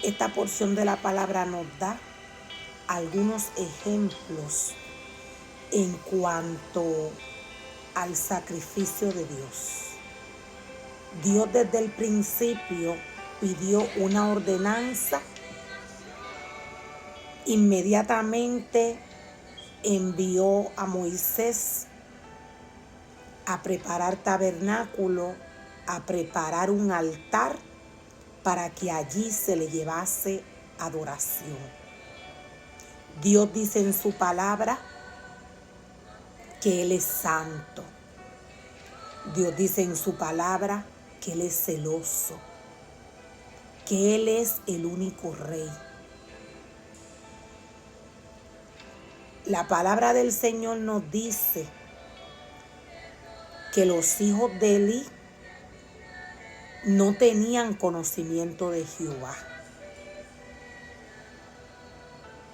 esta porción de la palabra nos da algunos ejemplos en cuanto al sacrificio de Dios. Dios desde el principio pidió una ordenanza, inmediatamente envió a Moisés a preparar tabernáculo, a preparar un altar para que allí se le llevase adoración. Dios dice en su palabra que Él es santo. Dios dice en su palabra que Él es celoso, que Él es el único rey. La palabra del Señor nos dice que los hijos de Elí no tenían conocimiento de Jehová.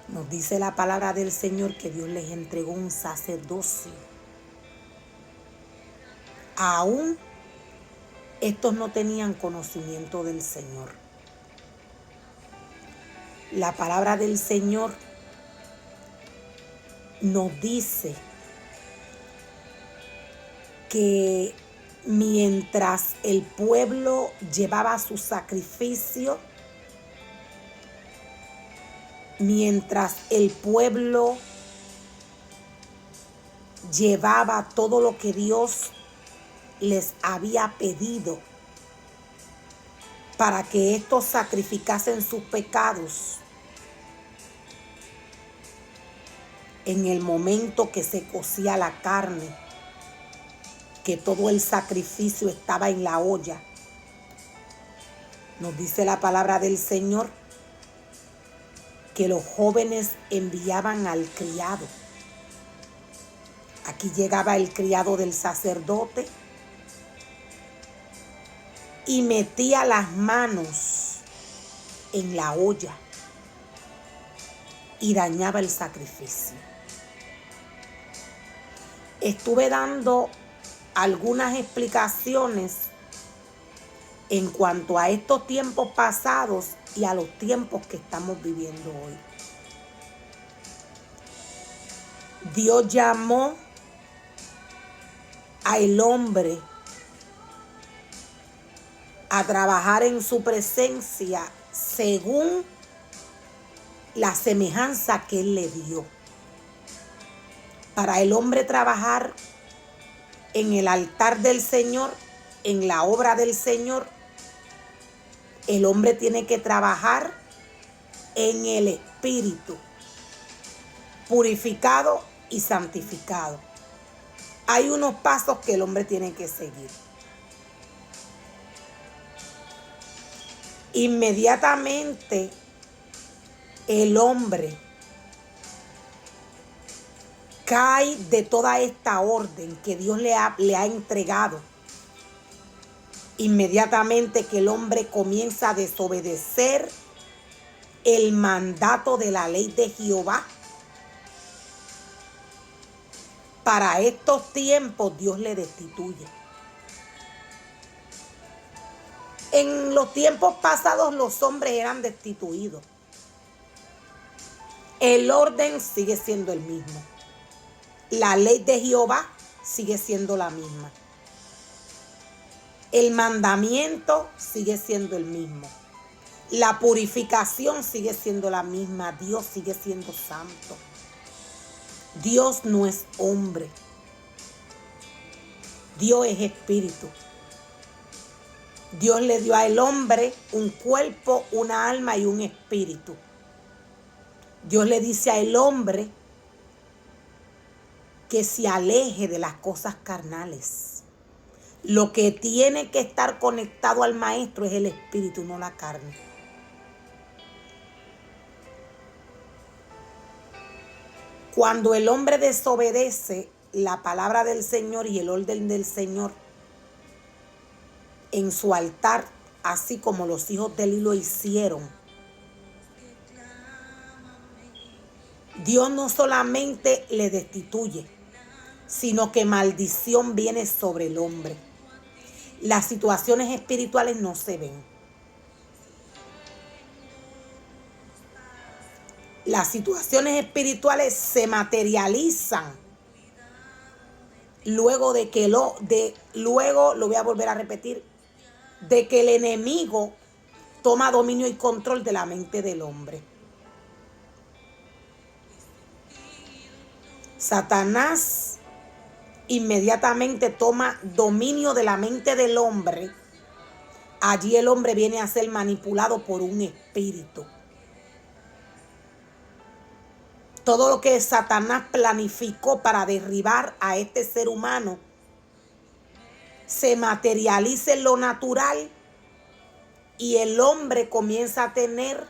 Nos dice la palabra del Señor que Dios les entregó un sacerdocio. Aún estos no tenían conocimiento del Señor. La palabra del Señor nos dice que mientras el pueblo llevaba su sacrificio, mientras el pueblo llevaba todo lo que Dios les había pedido para que estos sacrificasen sus pecados, en el momento que se cocía la carne, que todo el sacrificio estaba en la olla, nos dice la palabra del Señor que los jóvenes enviaban al criado. Aquí llegaba el criado del sacerdote y metía las manos en la olla y dañaba el sacrificio. Estuve dando algunas explicaciones en cuanto a estos tiempos pasados y a los tiempos que estamos viviendo hoy. Dios llamó al hombre a trabajar en su presencia según la semejanza que Él le dio. Para el hombre trabajar en el altar del Señor, en la obra del Señor, el hombre tiene que trabajar en el Espíritu, purificado y santificado. Hay unos pasos que el hombre tiene que seguir. Inmediatamente el hombre cae de toda esta orden que Dios le ha entregado. Inmediatamente que el hombre comienza a desobedecer el mandato de la ley de Jehová. Para estos tiempos Dios le destituye. En los tiempos pasados los hombres eran destituidos. El orden sigue siendo el mismo. La ley de Jehová sigue siendo la misma. El mandamiento sigue siendo el mismo. La purificación sigue siendo la misma. Dios sigue siendo santo. Dios no es hombre. Dios es espíritu. Dios le dio al hombre un cuerpo, una alma y un espíritu. Dios le dice al hombre que se aleje de las cosas carnales. Lo que tiene que estar conectado al maestro es el espíritu, no la carne. Cuando el hombre desobedece la palabra del Señor y el orden del Señor en su altar, así como los hijos de Elí lo hicieron, Dios no solamente le destituye, sino que maldición viene sobre el hombre. Las situaciones espirituales no se ven. Las situaciones espirituales se materializan luego de que luego lo voy a volver a repetir, de que el enemigo toma dominio y control de la mente del hombre. Satanás inmediatamente toma dominio de la mente del hombre. Allí el hombre viene a ser manipulado por un espíritu. Todo lo que Satanás planificó para derribar a este ser humano se materializa en lo natural y el hombre comienza a tener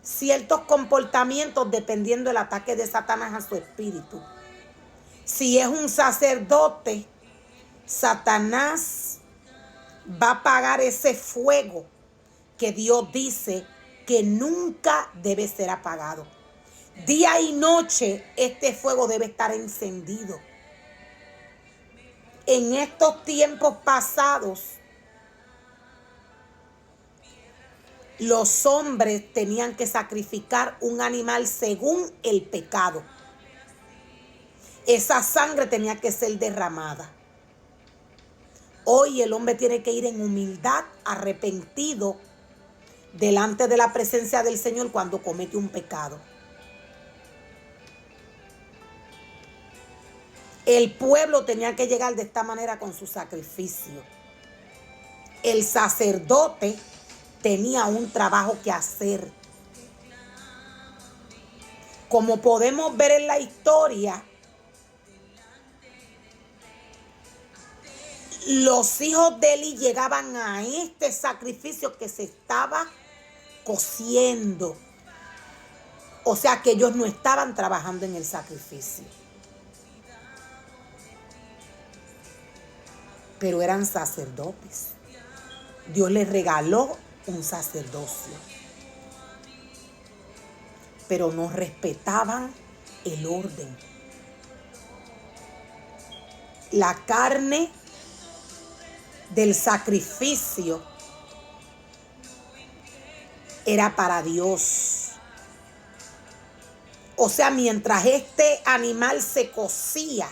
ciertos comportamientos dependiendo del ataque de Satanás a su espíritu. Si es un sacerdote, Satanás va a apagar ese fuego que Dios dice que nunca debe ser apagado. Día y noche este fuego debe estar encendido. En estos tiempos pasados, los hombres tenían que sacrificar un animal según el pecado. Esa sangre tenía que ser derramada. Hoy el hombre tiene que ir en humildad, arrepentido, delante de la presencia del Señor cuando comete un pecado. El pueblo tenía que llegar de esta manera con su sacrificio. El sacerdote tenía un trabajo que hacer. Como podemos ver en la historia, los hijos de Eli llegaban a este sacrificio que se estaba cociendo. O sea que ellos no estaban trabajando en el sacrificio. Pero eran sacerdotes. Dios les regaló un sacerdocio. Pero no respetaban el orden. La carne del sacrificio era para Dios. O sea, mientras este animal se cocía,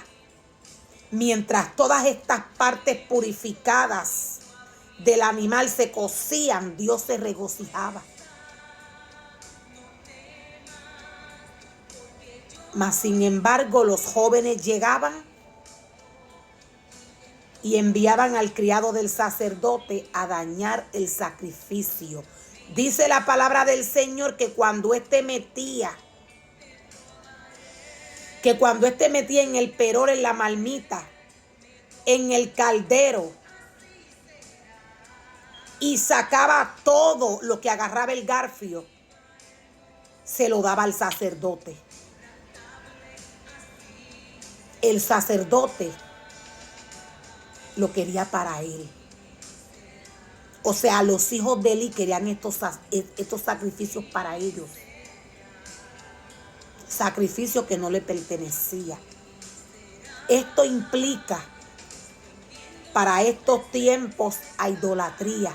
mientras todas estas partes purificadas del animal se cocían, Dios se regocijaba. Mas sin embargo, los jóvenes llegaban y enviaban al criado del sacerdote a dañar el sacrificio. Dice la palabra del Señor que cuando éste metía en el perol, en la marmita, en el caldero, y sacaba todo lo que agarraba el garfio, se lo daba al sacerdote. El sacerdote lo quería para él. O sea, los hijos de Eli querían estos sacrificios para ellos. Sacrificio que no le pertenecía. Esto implica para estos tiempos a idolatría.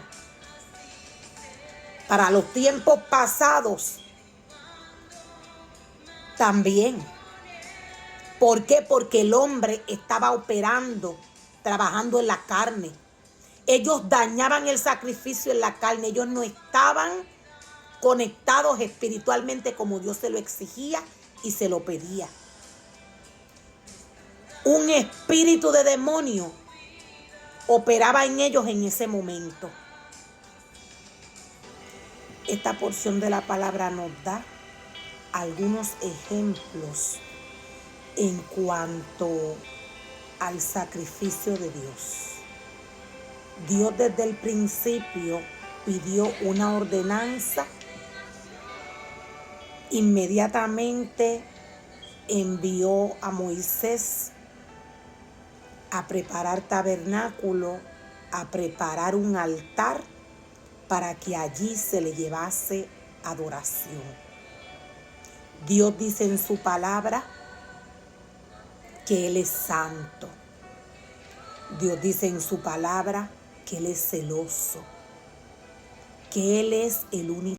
Para los tiempos pasados también. ¿Por qué? Porque el hombre estaba operando, trabajando en la carne. Ellos dañaban el sacrificio en la carne. Ellos no estaban conectados espiritualmente como Dios se lo exigía y se lo pedía. Un espíritu de demonio operaba en ellos en ese momento. Esta porción de la palabra nos da algunos ejemplos en cuanto al sacrificio de Dios. Dios desde el principio pidió una ordenanza. Inmediatamente envió a Moisés a preparar tabernáculo, a preparar un altar para que allí se le llevase adoración. Dios dice en su palabra que Él es santo. Dios dice en su palabra que Él es celoso, que Él es el único